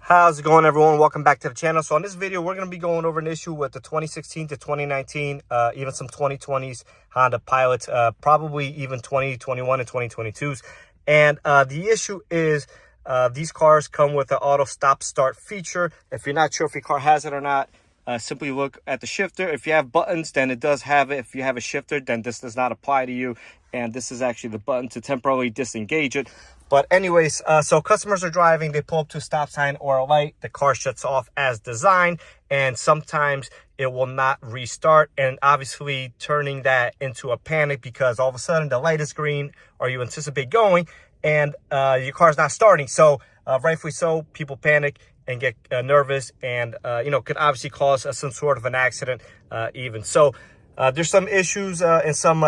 How's it going, everyone? Welcome back to the channel. So on this video, we're going to be going over an issue with the 2016 to 2019, even some 2020s Honda Pilots, probably even 2021 and 2022s. And the issue is these cars come with an auto stop start feature. If you're not sure if your car has it or not, simply look at the shifter. If you have buttons, then it does have it. If you have a shifter, then this does not apply to you. And this is actually the button to temporarily disengage it. But anyways, so customers are driving, they pull up to a stop sign or a light, the car shuts off as designed, and sometimes it will not restart, and obviously turning that into a panic because all of a sudden the light is green or you anticipate going and your car's not starting. So rightfully so, people panic and get nervous and, could obviously cause some sort of an accident even. So there's some issues and some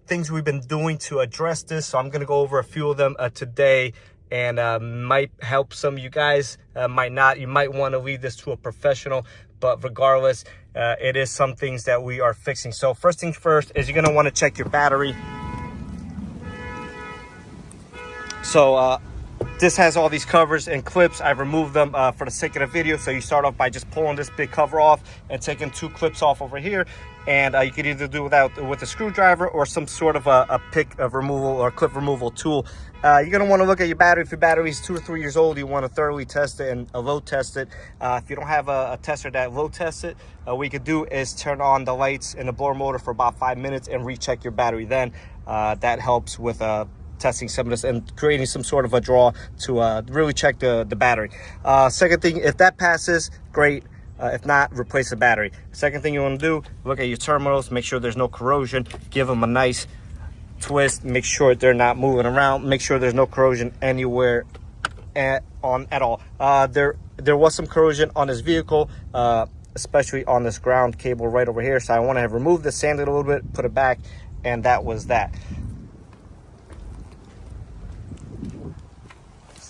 things we've been doing to address this, so I'm going to go over a few of them today, and might help some of you guys, might not. You might want to leave this to a professional, but regardless, it is some things that we are fixing. So first things first is you're going to want to check your battery. So this has all these covers and clips. I've removed them for the sake of the video. So you start off by just pulling this big cover off and taking two clips off over here. And you could either do with a screwdriver or some sort of a pick of removal or clip removal tool. You're going to want to look at your battery. If your battery is 2 or 3 years old, you want to thoroughly test it and load test it. If you don't have a tester that load tests it, what you could do is turn on the lights in the blower motor for about 5 minutes and recheck your battery. Then that helps with testing some of this and creating some sort of a draw to really check the battery. Second thing, if that passes, great. If not, replace the battery. Second thing you want to do, look at your terminals, make sure there's no corrosion, give them a nice twist, make sure they're not moving around, make sure there's no corrosion anywhere at all. There was some corrosion on this vehicle, especially on this ground cable right over here, so I want to have removed this, sanded it a little bit, put it back, and that was that.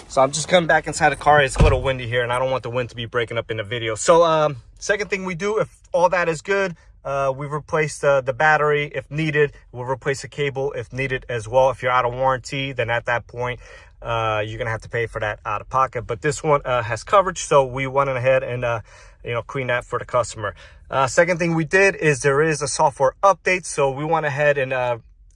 So I'm just coming back inside the car. It's a little windy here and I don't want the wind to be breaking up in the video. So second thing we do, if all that is good, we replace the battery if needed. We'll replace the cable if needed as well. If you're out of warranty, then at that point, you're going to have to pay for that out of pocket. But this one has coverage, so we went ahead and clean that for the customer. Second thing we did is there is a software update. So we went ahead and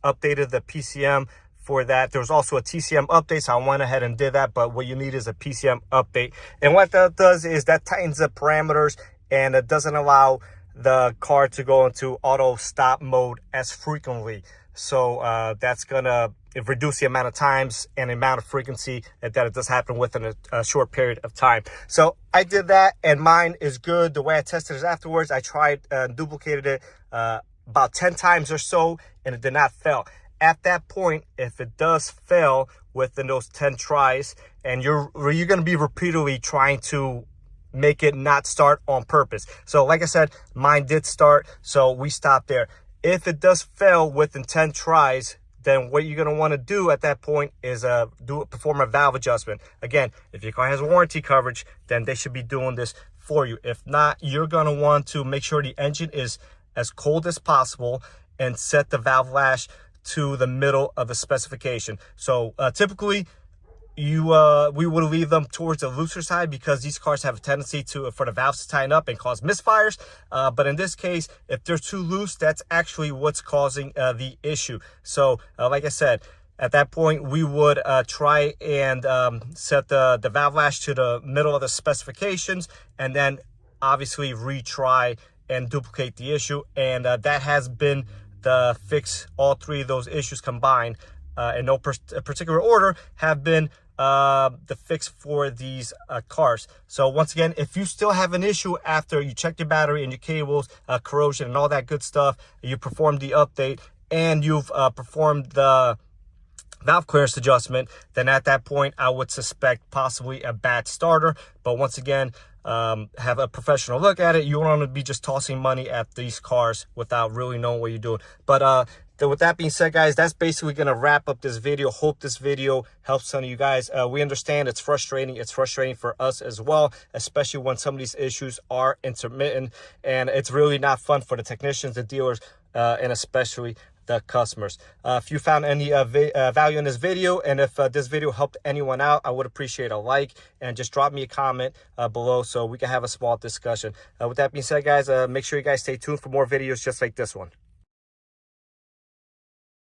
updated the PCM for that. There was also a TCM update, so I went ahead and did that, but what you need is a PCM update. And what that does is that tightens the parameters and it doesn't allow the car to go into auto stop mode as frequently. So that's gonna reduce the amount of times and the amount of frequency that it does happen within a short period of time. So I did that and mine is good. The way I tested it afterwards, I tried duplicated it about 10 times or so and it did not fail. At that point, if it does fail within those 10 tries and you're going to be repeatedly trying to make it not start on purpose. So like I said, mine did start, so we stopped there. If it does fail within 10 tries, then what you're going to want to do at that point is perform a valve adjustment. Again, if your car has warranty coverage, then they should be doing this for you. If not, you're going to want to make sure the engine is as cold as possible and set the valve lash to the middle of the specification. So typically we would leave them towards the looser side because these cars have a tendency for the valves to tighten up and cause misfires. But in this case, if they're too loose, that's actually what's causing the issue. So like I said, at that point, we would try and set the valve lash to the middle of the specifications and then obviously retry and duplicate the issue. And that has been the fix. All three of those issues combined in no particular order have been the fix for these cars. So once again, if you still have an issue after you check your battery and your cables, corrosion and all that good stuff, you performed the update and you've performed the valve clearance adjustment, then at that point I would suspect possibly a bad starter. But once again, have a professional look at it. You don't want to be just tossing money at these cars without really knowing what you're doing. But with that being said, guys, that's basically going to wrap up this video. Hope this video helps some of you guys. We understand it's frustrating. It's frustrating for us as well, especially when some of these issues are intermittent, and it's really not fun for the technicians, the dealers, and especially the customers. If you found any value in this video, and if this video helped anyone out, I would appreciate a like, and just drop me a comment below so we can have a small discussion. With that being said, guys, make sure you guys stay tuned for more videos just like this one.